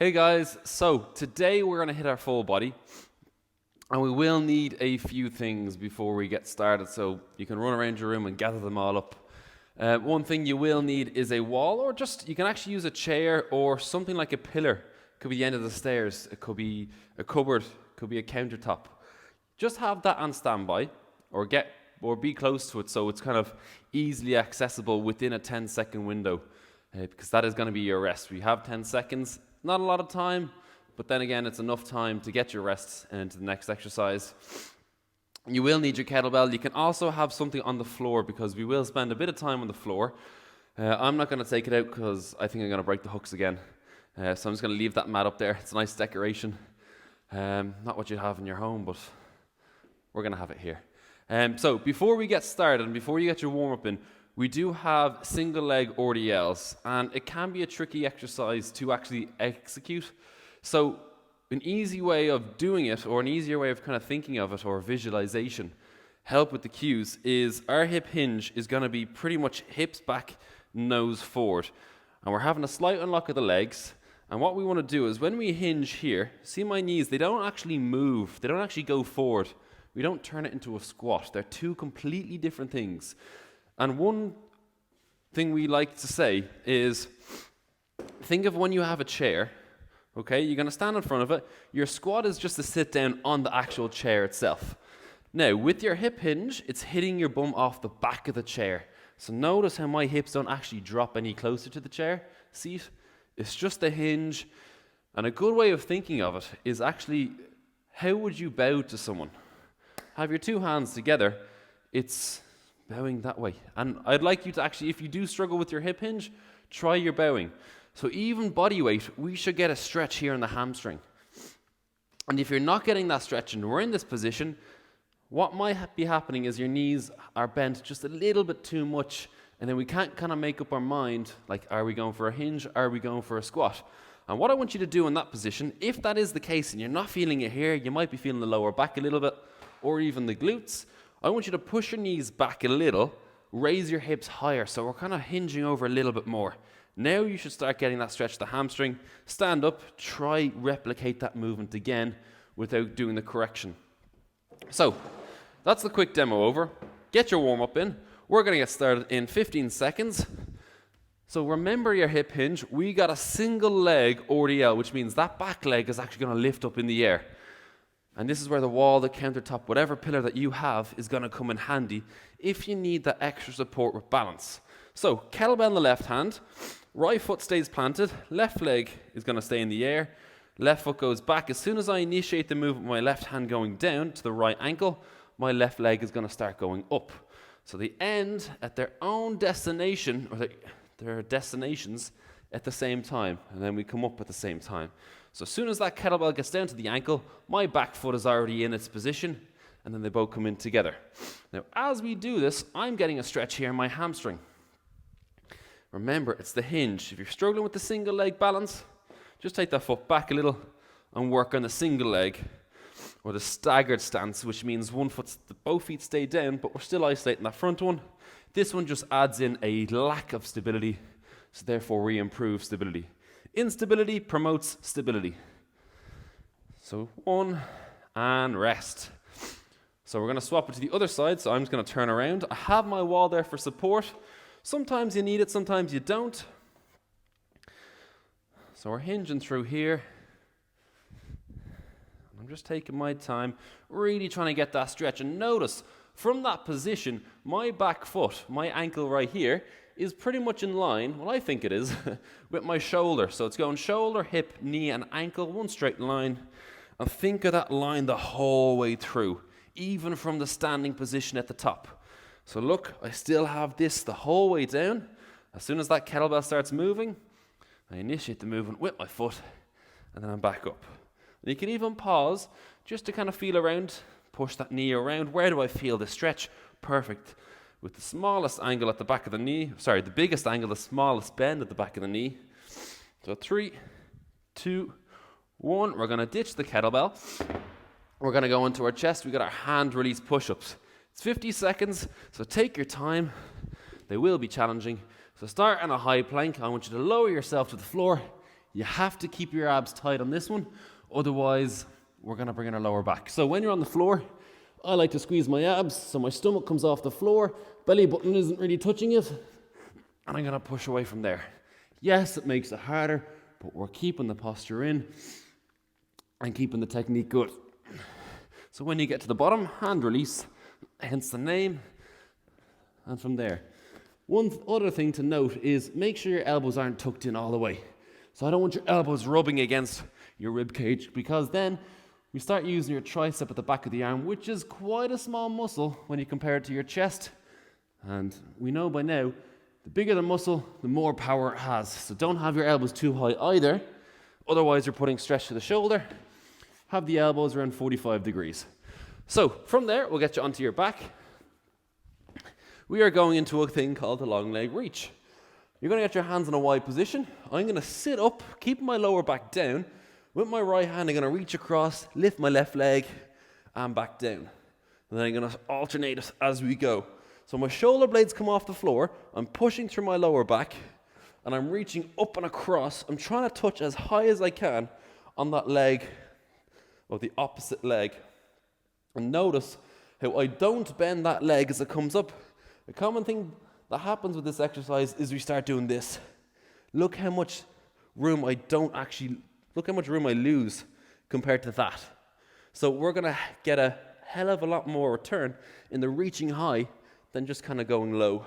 Hey guys, so today we're going to hit our full body and we will need a few things before we get started, so you can run around your room and gather them all up. One thing you will need is a wall, or you can actually use a chair or something like a pillar. It could be the end of the stairs, it could be a cupboard, it could be a countertop. Just have that on standby or be close to it so it's kind of easily accessible within a 10-second window, because that is going to be your rest. We have 10 seconds. Not a lot of time, but then again, it's enough time to get your rest into the next exercise. You will need your kettlebell. You can also have something on the floor because we will spend a bit of time on the floor. I'm not going to take it out because I think I'm going to break the hooks again. So I'm just going to leave that mat up there. It's a nice decoration. Not what you'd have in your home, but we're going to have it here. So before we get started and before you get your warm-up in, we do have single leg RDLs, and it can be a tricky exercise to actually execute. So an easy way of doing it, or an easier way of kind of thinking of it, or visualization, help with the cues, is our hip hinge is going to be pretty much hips back, nose forward. And we're having a slight unlock of the legs. And what we want to do is when we hinge here, see my knees, they don't actually move. They don't actually go forward. We don't turn it into a squat. They're two completely different things. And one thing we like to say is, think of when you have a chair, okay? You're going to stand in front of it. Your squat is just to sit down on the actual chair itself. Now, with your hip hinge, it's hitting your bum off the back of the chair. So notice how my hips don't actually drop any closer to the chair seat. It's just a hinge. And a good way of thinking of it is actually, how would you bow to someone? Have your two hands together. It's bowing that way. And I'd like you to actually, if you do struggle with your hip hinge, try your bowing. So even body weight, we should get a stretch here in the hamstring. And if you're not getting that stretch and we're in this position, what might be happening is your knees are bent just a little bit too much, and then we can't kind of make up our mind, like, are we going for a hinge? Are we going for a squat? And what I want you to do in that position, if that is the case and you're not feeling it here, you might be feeling the lower back a little bit, or even the glutes, I want you to push your knees back a little, raise your hips higher, so we're kind of hinging over a little bit more. Now you should start getting that stretch to the hamstring. Stand up, try replicate that movement again without doing the correction. So, that's the quick demo over. Get your warm-up in. We're going to get started in 15 seconds. So remember your hip hinge. We got a single leg RDL, which means that back leg is actually going to lift up in the air. And this is where the wall, the countertop, whatever pillar that you have is going to come in handy if you need that extra support with balance. So, kettlebell in the left hand, right foot stays planted, left leg is going to stay in the air, left foot goes back. As soon as I initiate the movement, my left hand going down to the right ankle, my left leg is going to start going up. So they end at their own destination, or their destinations at the same time, and then we come up at the same time. So as soon as that kettlebell gets down to the ankle, my back foot is already in its position, and then they both come in together. Now, as we do this, I'm getting a stretch here in my hamstring. Remember, it's the hinge. If you're struggling with the single leg balance, just take that foot back a little and work on the single leg, or the staggered stance, which means both feet stay down, but we're still isolating that front one. This one just adds in a lack of stability, so therefore we improve stability. Instability promotes stability. So 1 and rest. So we're going to swap it to the other side, so I'm just going to turn around. I have my wall there for support. Sometimes you need it, sometimes you don't. So we're hinging through here. I'm just taking my time, really trying to get that stretch. And notice, from that position, my back foot, my ankle right here, is pretty much in line, well I think it is, with my shoulder. So it's going shoulder, hip, knee and ankle, one straight line. And think of that line the whole way through, even from the standing position at the top. So look, I still have this the whole way down. As soon as that kettlebell starts moving, I initiate the movement with my foot, and then I'm back up. And you can even pause just to kind of feel around, push that knee around. Where do I feel the stretch? Perfect. With the smallest angle at the back of the knee, the biggest angle, the smallest bend at the back of the knee. So 3, 2, 1. We're going to ditch the kettlebell. We're going to go into our chest. We got our hand release push-ups. It's 50 seconds, so take your time. They will be challenging. So start in a high plank. I want you to lower yourself to the floor, You have to keep your abs tight on this one, otherwise we're going to bring in our lower back. So when you're on the floor, I like to squeeze my abs so my stomach comes off the floor, belly button isn't really touching it, and I'm going to push away from there. Yes, it makes it harder, but we're keeping the posture in and keeping the technique good. So when you get to the bottom, hand release, hence the name, and from there. One other thing to note is make sure your elbows aren't tucked in all the way. So I don't want your elbows rubbing against your rib cage, because then we start using your tricep at the back of the arm, which is quite a small muscle when you compare it to your chest. And we know by now, the bigger the muscle, the more power it has. So don't have your elbows too high either, otherwise you're putting stress to the shoulder. Have the elbows around 45 degrees. So from there, we'll get you onto your back. We are going into a thing called the long leg reach. You're going to get your hands in a wide position. I'm going to sit up, keeping my lower back down. With my right hand, I'm going to reach across, lift my left leg, and back down. And then I'm going to alternate it as we go. So my shoulder blades come off the floor. I'm pushing through my lower back, and I'm reaching up and across. I'm trying to touch as high as I can on that leg, or the opposite leg. And notice how I don't bend that leg as it comes up. A common thing that happens with this exercise is we start doing this. Look how much room I lose compared to that. So we're going to get a hell of a lot more return in the reaching high than just kind of going low.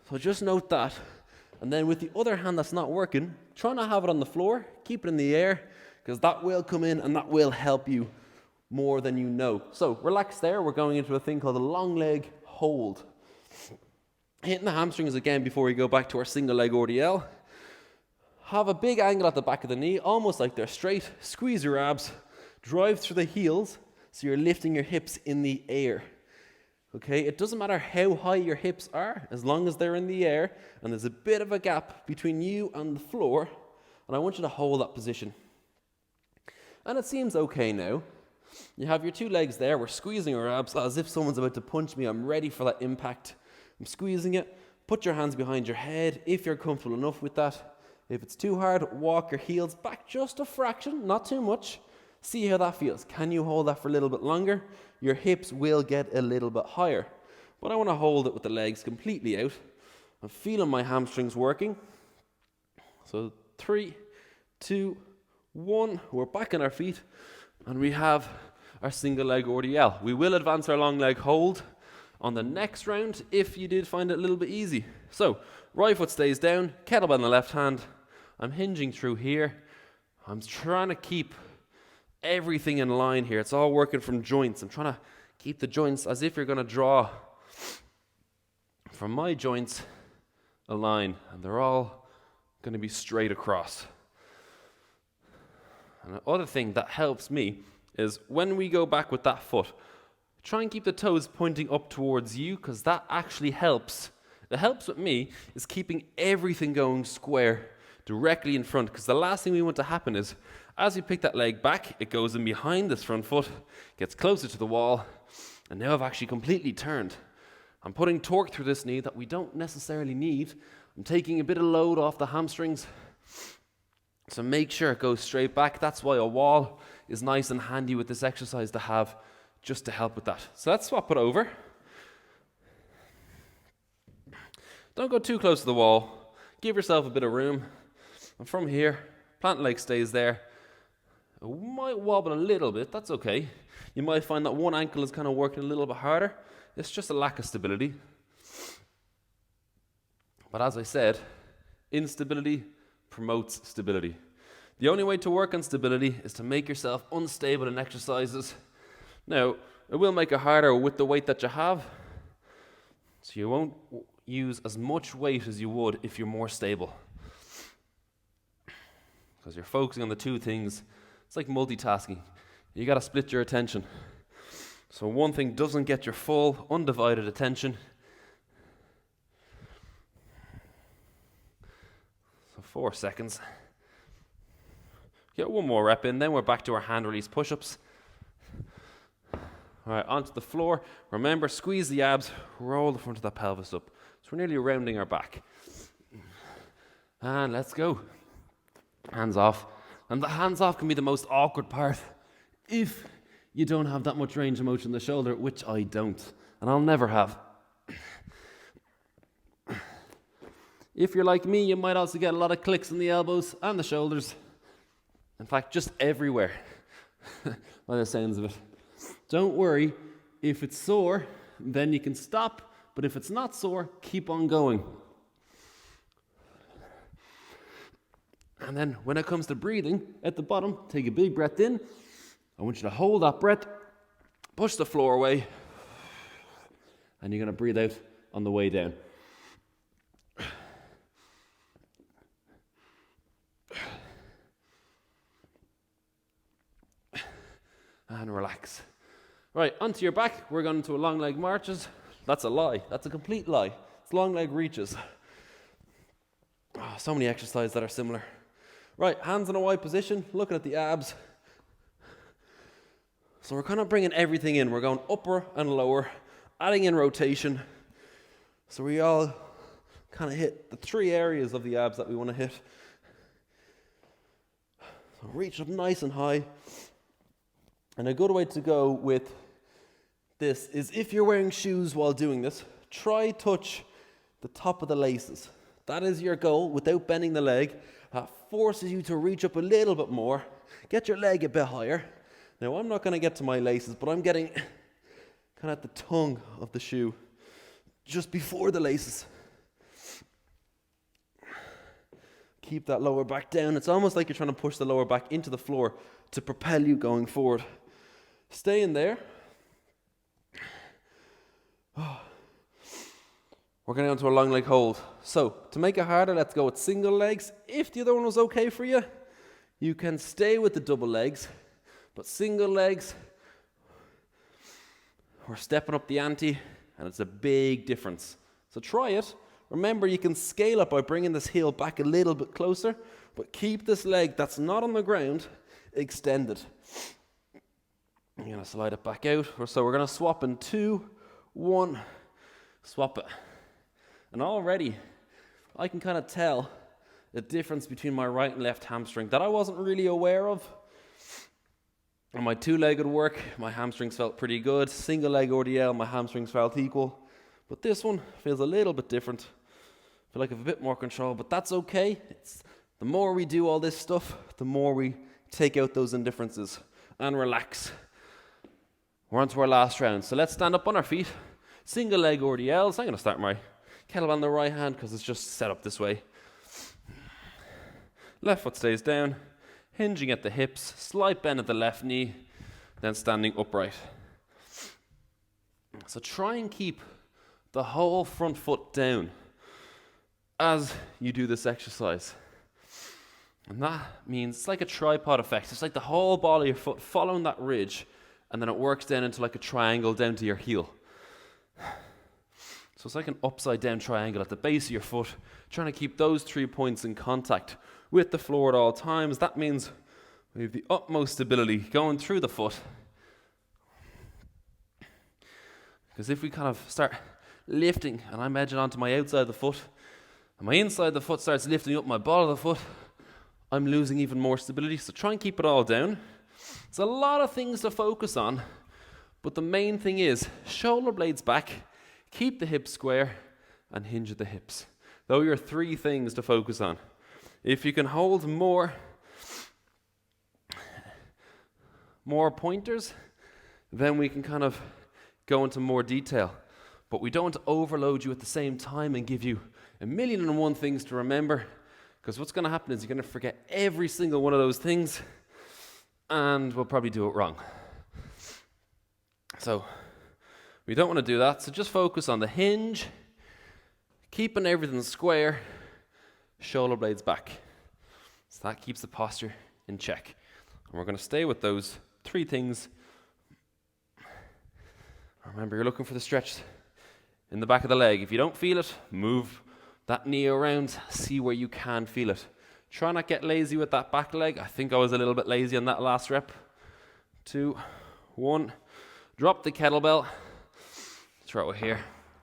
So just note that. And then with the other hand that's not working, try not to have it on the floor, keep it in the air, because that will come in and that will help you more than you know. So relax there. We're going into a thing called a long leg hold. Hitting the hamstrings again before we go back to our single leg RDL. Have a big angle at the back of the knee, almost like they're straight. Squeeze your abs, drive through the heels, so you're lifting your hips in the air. Okay, it doesn't matter how high your hips are, as long as they're in the air, and there's a bit of a gap between you and the floor, and I want you to hold that position. And it seems okay now. You have your two legs there, we're squeezing our abs as if someone's about to punch me. I'm ready for that impact. I'm squeezing it. Put your hands behind your head if you're comfortable enough with that. If it's too hard, walk your heels back just a fraction, not too much. See how that feels. Can you hold that for a little bit longer? Your hips will get a little bit higher. But I want to hold it with the legs completely out. I'm feeling my hamstrings working. So 3, 2, 1. We're back on our feet. And we have our single leg RDL. We will advance our long leg hold on the next round if you did find it a little bit easy. So, right foot stays down, kettlebell in the left hand. I'm hinging through here. I'm trying to keep everything in line here. It's all working from joints. I'm trying to keep the joints as if you're going to draw from my joints a line, and they're all going to be straight across. And the other thing that helps me is when we go back with that foot, try and keep the toes pointing up towards you, because that actually helps. It helps with me is keeping everything going square directly in front, because the last thing we want to happen is as we pick that leg back, it goes in behind this front foot, gets closer to the wall, and now I've actually completely turned. I'm putting torque through this knee that we don't necessarily need. I'm taking a bit of load off the hamstrings. So make sure it goes straight back. That's why a wall is nice and handy with this exercise to have, just to help with that. So let's swap it over. Don't go too close to the wall. Give yourself a bit of room. And from here, plant leg stays there. It might wobble a little bit, that's okay. You might find that one ankle is kind of working a little bit harder. It's just a lack of stability. But as I said, instability promotes stability. The only way to work on stability is to make yourself unstable in exercises. Now, it will make it harder with the weight that you have, so you won't use as much weight as you would if you're more stable. Because you're focusing on the two things. It's like multitasking. You got to split your attention. So one thing doesn't get your full, undivided attention. So 4 seconds. Get one more rep in, then we're back to our hand release push-ups. All right, onto the floor. Remember, squeeze the abs, roll the front of that pelvis up. So we're nearly rounding our back. And let's go. Hands off. And the hands off can be the most awkward part if you don't have that much range of motion in the shoulder, which I don't, and I'll never have. If you're like me, you might also get a lot of clicks in the elbows and the shoulders. In fact, just everywhere, by the sounds of it. Don't worry, if it's sore, then you can stop, but if it's not sore, keep on going. And then when it comes to breathing, at the bottom, take a big breath in. I want you to hold that breath, push the floor away, and you're going to breathe out on the way down. And relax. Right, onto your back. We're going into a long leg marches. That's a lie. That's a complete lie. It's long leg reaches. Oh, so many exercises that are similar. Right, hands in a wide position, looking at the abs. So we're kind of bringing everything in. We're going upper and lower, adding in rotation. So we all kind of hit the 3 areas of the abs that we want to hit. So reach up nice and high. And a good way to go with this is if you're wearing shoes while doing this, try touch the top of the laces. That is your goal without bending the leg. That forces you to reach up a little bit more. Get your leg a bit higher. Now, I'm not going to get to my laces, but I'm getting kind of at the tongue of the shoe, just before the laces. Keep that lower back down. It's almost like you're trying to push the lower back into the floor to propel you going forward. Stay in there. We're going to go into a long leg hold. So, to make it harder, let's go with single legs. If the other one was okay for you, you can stay with the double legs. But single legs, we're stepping up the ante, and it's a big difference. So try it. Remember, you can scale up by bringing this heel back a little bit closer, but keep this leg that's not on the ground extended. I'm going to slide it back out. So we're going to swap in 2, 1, swap it. And already, I can kind of tell the difference between my right and left hamstring that I wasn't really aware of. On my 2-legged work, my hamstrings felt pretty good. Single leg ODL, my hamstrings felt equal. But this one feels a little bit different. I feel like I have a bit more control, but that's okay. The more we do all this stuff, the more we take out those indifferences and relax. We're on to our last round. So let's stand up on our feet. Single leg RDLs. I'm going to start my kettlebell on the right hand because it's just set up this way. Left foot stays down, hinging at the hips, slight bend at the left knee, then standing upright. So try and keep the whole front foot down as you do this exercise. And that means it's like a tripod effect. It's like the whole ball of your foot following that ridge, and then it works down into like a triangle down to your heel. So it's like an upside down triangle at the base of your foot, trying to keep those 3 points in contact with the floor at all times. That means we have the utmost stability going through the foot. Because if we kind of start lifting, and I'm edging onto my outside of the foot, and my inside of the foot starts lifting up my ball of the foot, I'm losing even more stability. So try and keep it all down. It's a lot of things to focus on, but the main thing is shoulder blades back, keep the hips square, and hinge at the hips. Those are your 3 things to focus on. If you can hold more pointers, then we can kind of go into more detail. But we don't want to overload you at the same time and give you 1,000,001 things to remember, because what's going to happen is you're going to forget every single one of those things, and we'll probably do it wrong. So we don't want to do that. So just focus on the hinge, keeping everything square, shoulder blades back. So that keeps the posture in check. And we're going to stay with those 3 things. Remember, you're looking for the stretch in the back of the leg. If you don't feel it, move that knee around, see where you can feel it. Try not get lazy with that back leg. I think I was a little bit lazy on that last rep. 2, 1. Drop the kettlebell. Throw it here.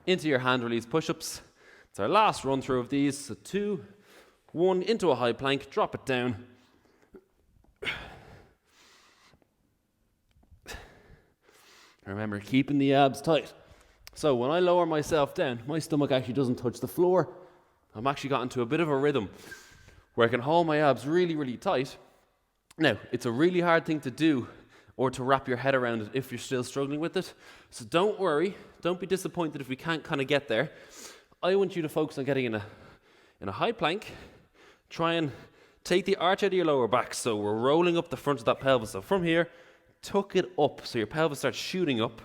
Into your hand release push-ups. It's our last run through of these. So 2, 1 into a high plank, drop it down. Remember, keeping the abs tight. So when I lower myself down, my stomach actually doesn't touch the floor. I'm actually got into a bit of a rhythm where I can hold my abs really, really tight. Now, it's a really hard thing to do or to wrap your head around it if you're still struggling with it. So don't worry. Don't be disappointed if we can't kind of get there. I want you to focus on getting in a high plank. Try and take the arch out of your lower back. So we're rolling up the front of that pelvis. So from here, tuck it up so your pelvis starts shooting up.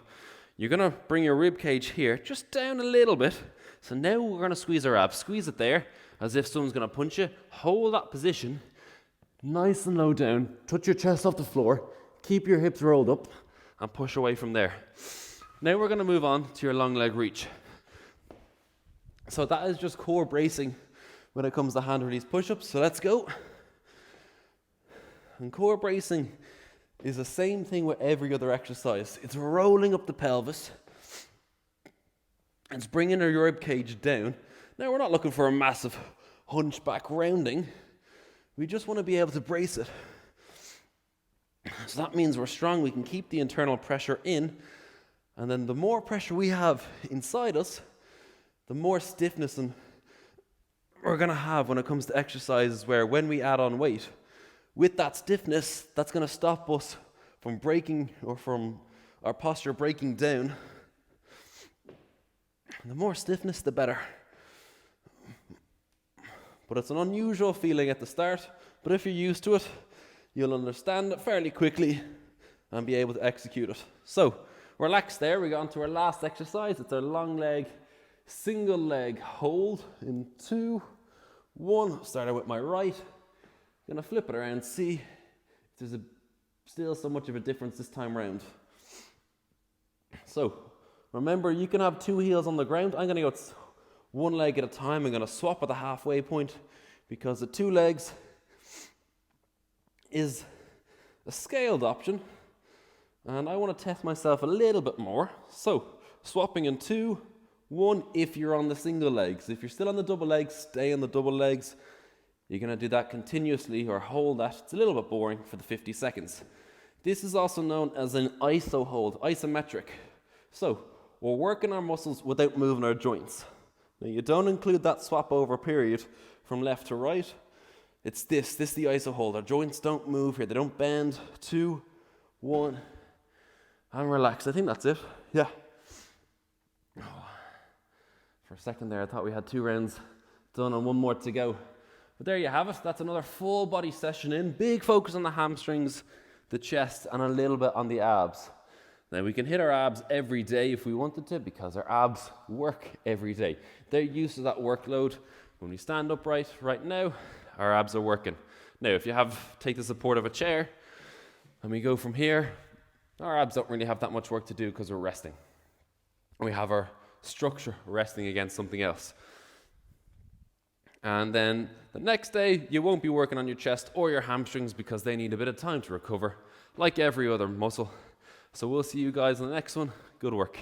You're going to bring your rib cage here just down a little bit. So now we're going to squeeze our abs. Squeeze it there as if someone's going to punch you. Hold that position nice and low down. Touch your chest off the floor. Keep your hips rolled up and push away from there. Now we're going to move on to your long leg reach. So that is just core bracing when it comes to hand release push-ups. So let's go. And core bracing is the same thing with every other exercise. It's rolling up the pelvis. It's bringing your rib cage down. Now we're not looking for a massive hunchback rounding. We just want to be able to brace it. So that means we're strong. We can keep the internal pressure in. And then the more pressure we have inside us, the more stiffness we're going to have when it comes to exercises where when we add on weight, with that stiffness, that's going to stop us from breaking or from our posture breaking down. And the more stiffness, the better. But it's an unusual feeling at the start, but if you're used to it, you'll understand it fairly quickly and be able to execute it. So, relax there. We got on to our last exercise. It's our long leg, single leg hold in 2, 1. Start out with my right. Gonna flip it around, see if there's still so much of a difference this time around. So, remember, you can have 2 heels on the ground. I'm gonna go 1 leg at a time. I'm gonna swap at the halfway point because the 2 legs is a scaled option. And I want to test myself a little bit more. So, swapping in 2, 1 if you're on the single legs. If you're still on the double legs, stay on the double legs. You're going to do that continuously or hold that. It's a little bit boring for the 50 seconds. This is also known as an iso hold, isometric. So, we're working our muscles without moving our joints. Now, you don't include that swap over period from left to right. It's this the iso hold. Our joints don't move here. They don't bend. 2, 1, and relax. I think that's it. Yeah. For a second there, I thought we had 2 rounds done and 1 more to go. But there you have it. That's another full body session in. Big focus on the hamstrings, the chest, and a little bit on the abs. Now, we can hit our abs every day if we wanted to because our abs work every day. They're used to that workload. When we stand upright right now, our abs are working. Now, if you take the support of a chair and we go from here, our abs don't really have that much work to do because we're resting. We have our structure resting against something else. And then the next day, you won't be working on your chest or your hamstrings because they need a bit of time to recover, like every other muscle. So we'll see you guys in the next one. Good work.